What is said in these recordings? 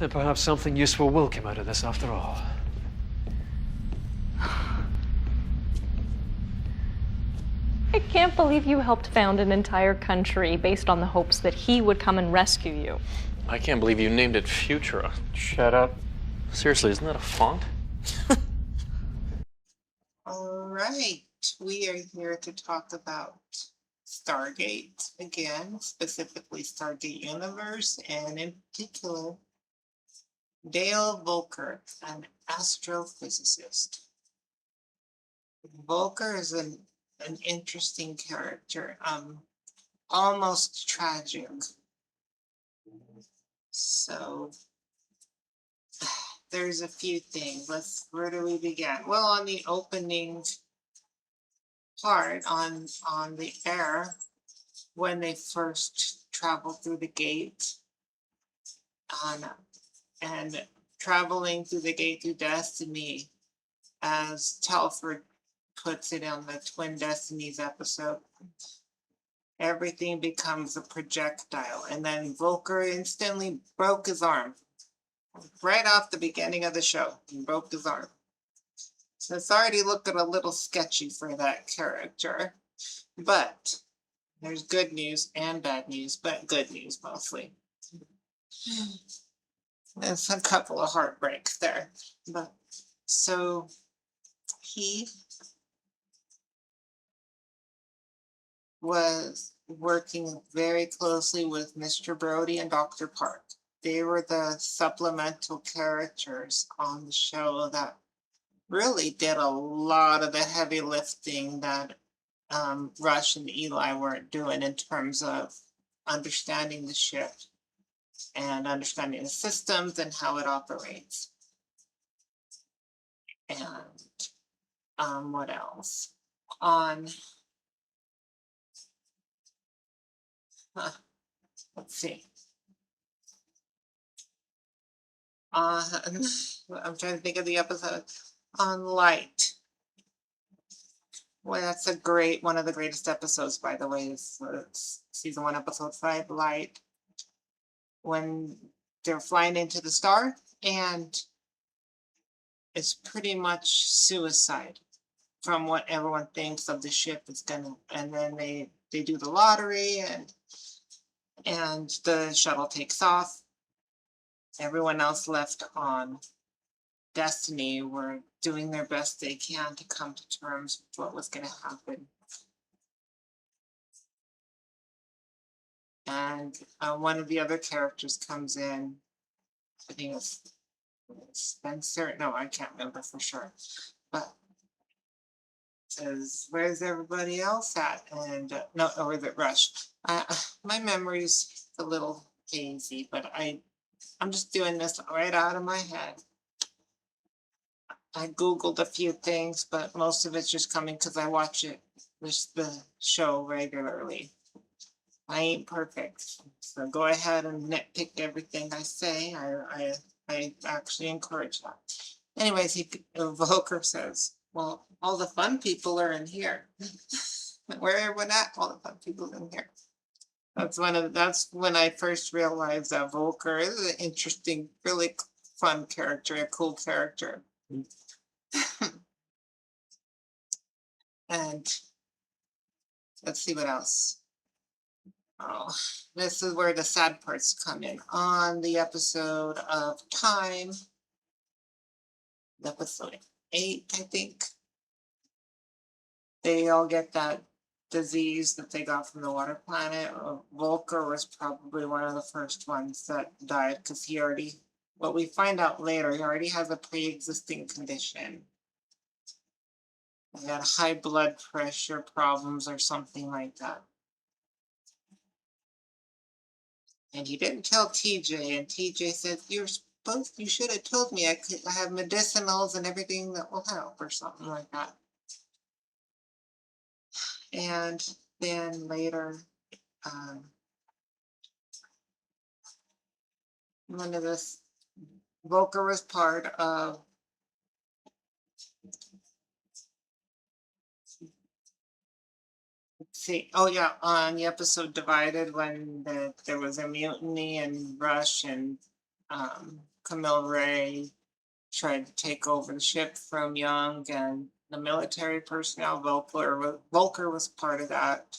Then perhaps something useful will come out of this after all. I can't believe you helped found an entire country based on the hopes that he would come and rescue you. I can't believe you named it Futura. Shut up. Seriously, isn't that a font? All right, we are here to talk about Stargate again, specifically Stargate Universe, and in particular, Dale Volker, an astrophysicist. Volker is an interesting character, almost tragic. So there's a few things. Where do we begin? Well, on the opening part, on the air, when they first travel through the gate, and traveling through the gate to destiny, as Telford puts it on the Twin Destinies episode, everything becomes a projectile. And then Volker instantly broke his arm. Right off the beginning of the show, he broke his arm. So it's already looking a little sketchy for that character. But there's good news and bad news, but good news mostly. There's a couple of heartbreaks there. But so he was working very closely with Mr. Brody and Dr. Park. They were the supplemental characters on the show that really did a lot of the heavy lifting that Rush and Eli weren't doing in terms of understanding the ship and understanding the systems and how it operates. And what else? Let's see. I'm trying to think of the episode on Light. Well, that's one of the greatest episodes, by the way. It's season 1, episode 5, Light. When they're flying into the star, and it's pretty much suicide from what everyone thinks of the ship is gonna. And then they do the lottery, and the shuttle takes off. Everyone else left on Destiny were doing their best they can to come to terms with what was going to happen. And one of the other characters comes in. I think it's Spencer. No, I can't remember for sure. But says, "Where's everybody else at?" And no, or is it Rush? My memory's a little hazy, but I'm just doing this right out of my head. I Googled a few things, but most of it's just coming because I watch the show regularly. I ain't perfect, so go ahead and nitpick everything I say. I actually encourage that. Anyways, Volker says, "Well, all the fun people are in here." Where everyone at? All the fun people in here. That's when I first realized that Volker is an interesting, really fun character, a cool character. And let's see what else. Oh, this is where the sad parts come in. On the episode of Time, episode 8, I think, they all get that disease that they got from the water planet. Volker was probably one of the first ones that died because what we find out later, he already has a pre-existing condition. He had high blood pressure problems or something like that. And he didn't tell TJ, and TJ said, you should have told me I have medicinals and everything that will help, or something like that. And then later, one of this, Volker was part of on the episode Divided, when there was a mutiny and Rush and Camille Ray tried to take over the ship from Young and the military personnel. Volker was part of that.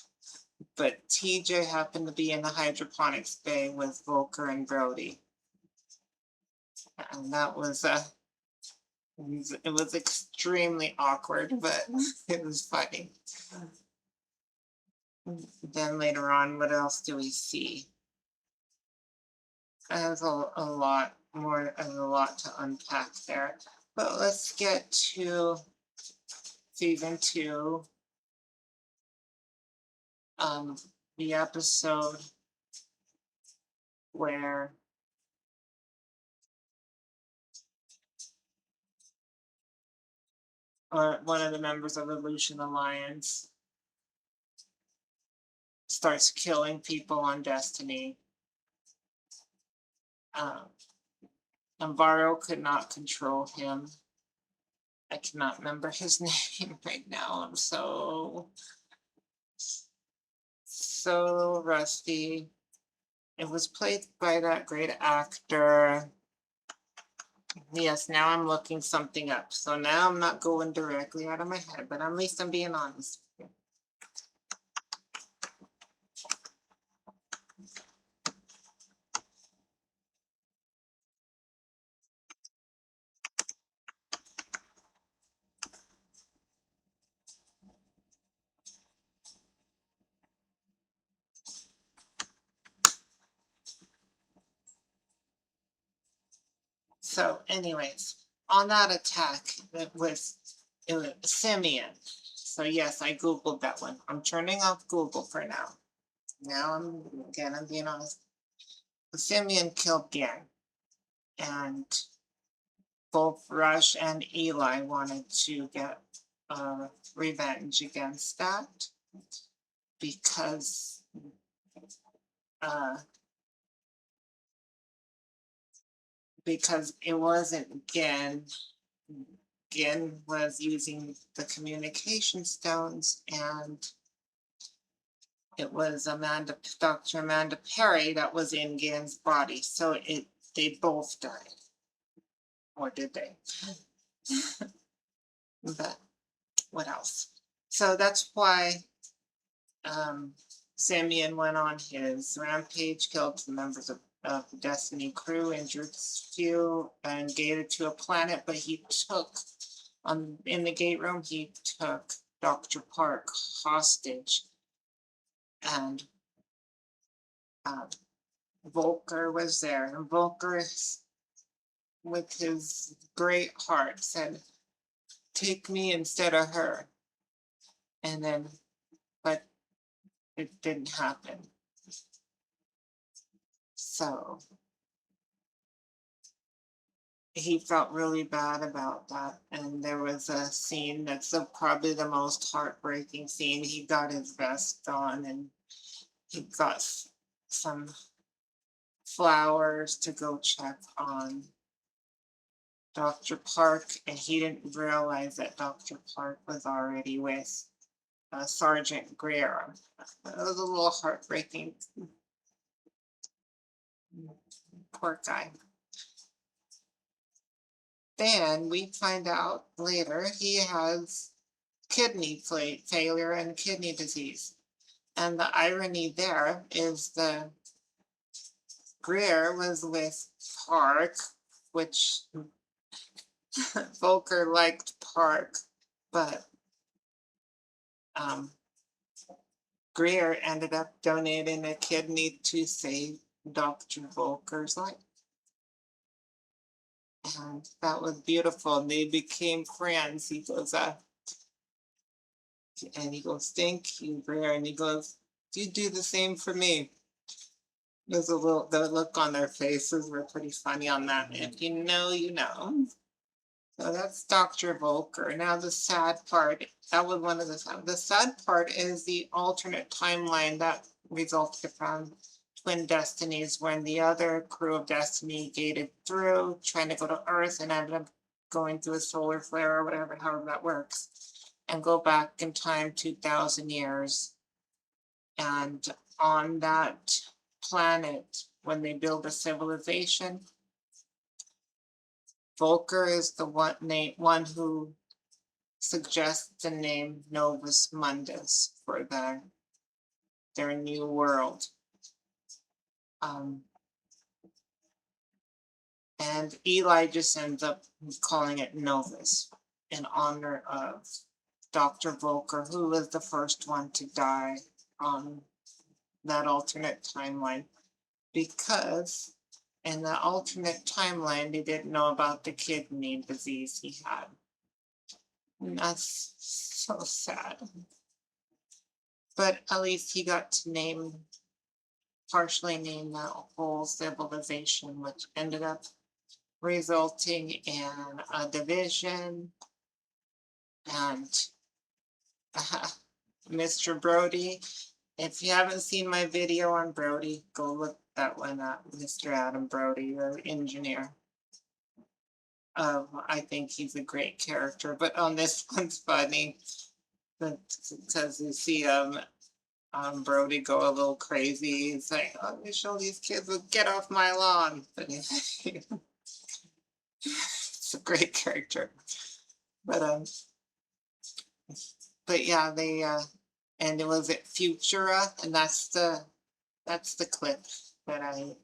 But TJ happened to be in the hydroponics bay with Volker and Brody. And that was it was extremely awkward, but it was funny. Then later on, what else do we see? There's a lot more, a lot to unpack there. But let's get to season 2. The episode where one of the members of the Aleutian Alliance starts killing people on Destiny. Navarro could not control him. I cannot remember his name right now. I'm so rusty. It was played by that great actor. Yes, now I'm looking something up. So now I'm not going directly out of my head, but at least I'm being honest. So anyways, on that attack, it was Simeon. So yes, I Googled that one. I'm turning off Google for now. Now I'm being honest. Simeon killed Gan. And both Rush and Eli wanted to get revenge against that because it wasn't Gen. Gen was using the communication stones, and it was Dr. Amanda Perry that was in Gen's body. So they both died. Or did they? But what else? So that's why Simeon went on his rampage, killed the members of the Destiny crew, injured few, and gated to a planet. But he took, in the gate room, he took Dr. Park hostage. And Volker was there. And Volker, with his great heart, said, "Take me instead of her." And then, but it didn't happen. So he felt really bad about that. And there was a scene that's probably the most heartbreaking scene. He got his vest on and he got some flowers to go check on Dr. Park, and he didn't realize that Dr. Park was already with Sergeant Greer. It was a little heartbreaking. Poor guy. Then we find out later he has kidney failure and kidney disease. And the irony there is the Greer was with Park, which Volker liked Park, but Greer ended up donating a kidney to save Dr. Volker's life. And that was beautiful. And they became friends. He goes, thank you, Greer. And he goes, you do the same for me. There's the look on their faces were pretty funny on that. If you know, you know. So that's Dr. Volker. Now the sad part, that was one of the sad part is the alternate timeline that resulted from Twin Destinies, when the other crew of Destiny gated through, trying to go to Earth, and ended up going through a solar flare or whatever, however that works, and go back in time 2,000 years. And on that planet, when they build a civilization, Volker is the one who suggests the name Novus Mundus for their new world. And Eli just ends up calling it Novus in honor of Dr. Volker, who was the first one to die on that alternate timeline. Because in the alternate timeline, they didn't know about the kidney disease he had. And that's so sad. But at least he got to partially name that whole civilization, which ended up resulting in a division. And Mr. Brody, if you haven't seen my video on Brody, go look that one up. Mr. Adam Brody, the engineer. I think he's a great character, but on this one's funny because you see Brody go a little crazy. He's like, "I wish all these kids would get off my lawn." But it's a great character. But yeah, they and it was at Futura, and that's the clip that I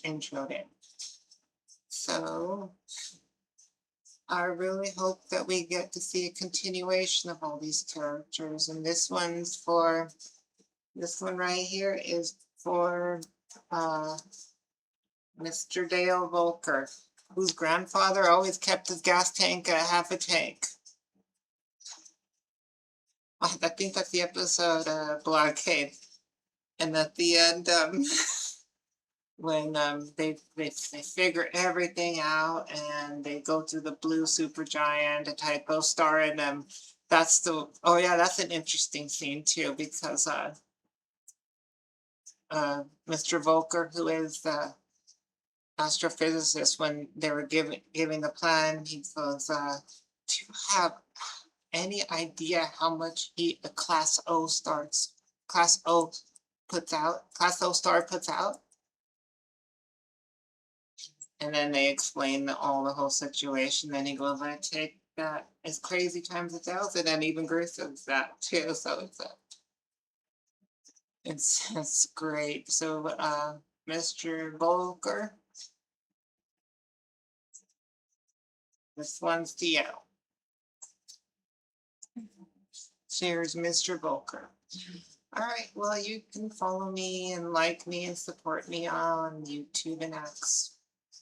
introed in. So I really hope that we get to see a continuation of all these characters. And this one right here is for Mr. Dale Volker, whose grandfather always kept his gas tank at half a tank. I think that's the episode Blockade. And at the end, when they figure everything out and they go through the blue supergiant, a typo star, and that's an interesting scene too, because Mr. Volker, who is the astrophysicist, when they were giving the plan, he goes, "Do you have any idea how much heat a Class O star puts out?" And then they explain the whole situation. Then he goes, "I take that as crazy times 1,000," and even Bruce says that too. So it's great. So Mr. Volker, this one's to you. Cheers, Mr. Volker. All right, well, you can follow me and like me and support me on YouTube and X.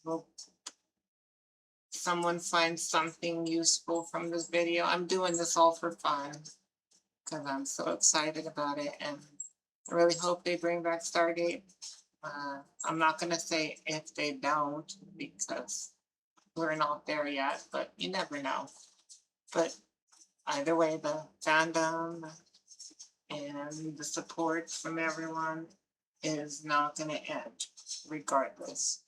Hope someone finds something useful from this video. I'm doing this all for fun because I'm so excited about it, and I really hope they bring back Stargate. I'm not going to say if they don't, because we're not there yet, but you never know. But either way, the fandom and the support from everyone is not going to end regardless.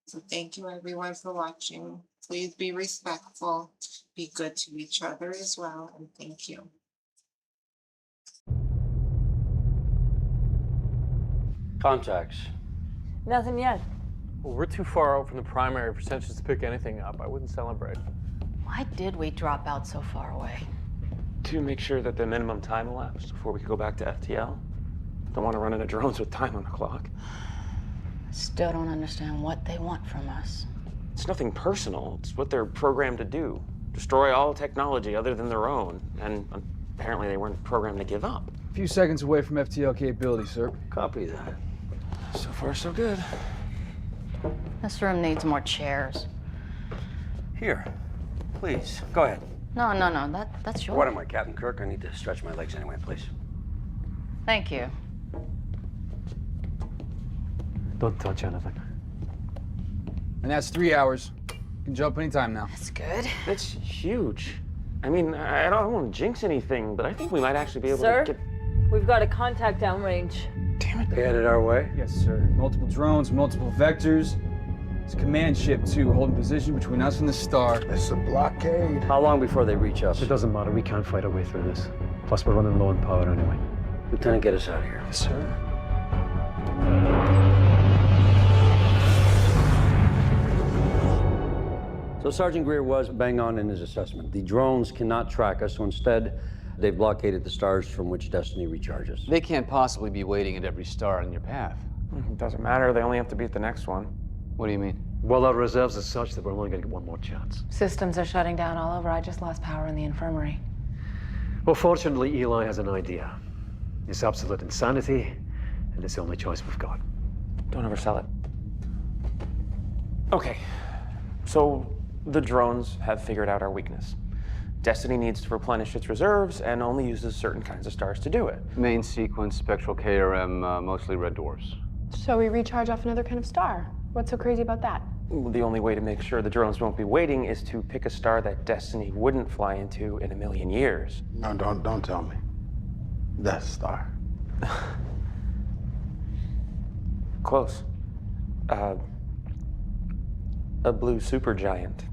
So thank you everyone for watching. Please be respectful, be good to each other as well, and thank you. Contacts. Nothing yet. Well, we're too far out from the primary for Sanchez to pick anything up. I wouldn't celebrate. Why did we drop out so far away? To make sure that the minimum time elapsed before we could go back to FTL. Don't want to run into drones with time on the clock. I still don't understand what they want from us. It's nothing personal. It's what they're programmed to do. Destroy all technology other than their own. And apparently they weren't programmed to give up. A few seconds away from FTL capability, sir. Copy that. So far, so good. This room needs more chairs. Here, please, go ahead. No, that's yours. What am I, Captain Kirk? I need to stretch my legs anyway, please. Thank you. Don't touch anything. And that's 3 hours. You can jump anytime now. That's good. That's huge. I mean, I don't want to jinx anything, but I think we might actually be able Sir? to get... We've got a contact downrange. Damn it. They headed our way? Yes, sir. Multiple drones, multiple vectors. It's a command ship, too, holding position between us and the star. It's a blockade. How long before they reach us? It doesn't matter. We can't fight our way through this. Plus, we're running low on power anyway. Lieutenant, get us out of here. Yes, sir. So Sergeant Greer was bang on in his assessment. The drones cannot track us, so instead, they've blockaded the stars from which Destiny recharges. They can't possibly be waiting at every star in your path. It doesn't matter. They only have to be at the next one. What do you mean? Well, our reserves are such that we're only going to get one more chance. Systems are shutting down all over. I just lost power in the infirmary. Well, fortunately, Eli has an idea. It's absolute insanity, and it's the only choice we've got. Don't oversell it. Okay, so the drones have figured out our weakness. Destiny needs to replenish its reserves and only uses certain kinds of stars to do it. Main sequence, spectral KRM, mostly red dwarfs. So we recharge off another kind of star. What's so crazy about that? The only way to make sure the drones won't be waiting is to pick a star that Destiny wouldn't fly into in 1,000,000 years. No, don't tell me. Death Star. Close. A blue supergiant.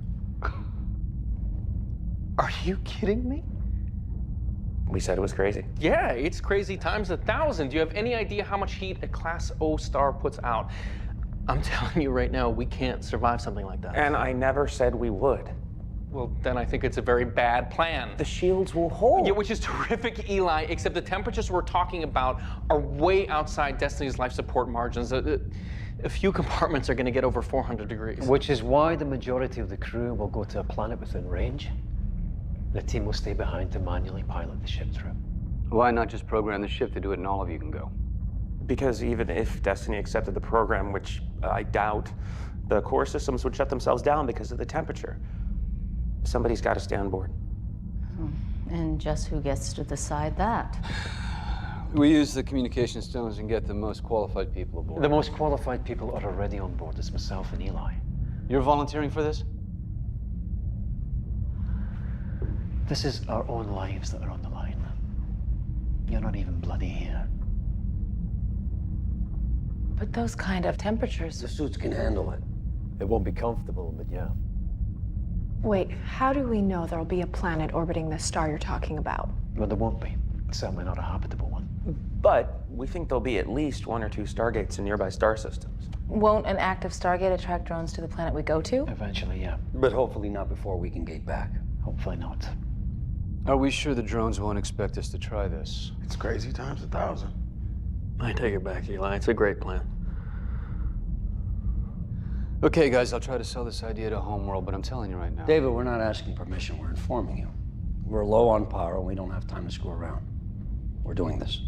Are you kidding me? We said it was crazy. Yeah, it's crazy times 1,000. Do you have any idea how much heat a Class O star puts out? I'm telling you right now, we can't survive something like that. And I never said we would. Well, then I think it's a very bad plan. The shields will hold. Yeah, which is terrific, Eli, except the temperatures we're talking about are way outside Destiny's life support margins. A few compartments are going to get over 400 degrees. Which is why the majority of the crew will go to a planet within range. The team will stay behind to manually pilot the ship through. Why not just program the ship to do it and all of you can go? Because even if Destiny accepted the program, which I doubt, the core systems would shut themselves down because of the temperature. Somebody's got to stay on board. And just who gets to decide that? We use the communication stones and get the most qualified people aboard. The most qualified people are already on board. It's myself and Eli. You're volunteering for this? This is our own lives that are on the line. You're not even bloody here. But those kind of temperatures. The suits can handle it. It won't be comfortable, but yeah. Wait, how do we know there'll be a planet orbiting this star you're talking about? Well, there won't be. It's certainly not a habitable one. But we think there'll be at least 1 or 2 Stargates in nearby star systems. Won't an active Stargate attract drones to the planet we go to? Eventually, yeah. But hopefully not before we can gate back. Hopefully not. Are we sure the drones won't expect us to try this? It's crazy times 1,000. I take it back, Eli. It's a great plan. Okay, guys, I'll try to sell this idea to Homeworld, but I'm telling you right now. David, we're not asking permission. We're informing you. We're low on power, and we don't have time to screw around. We're doing this.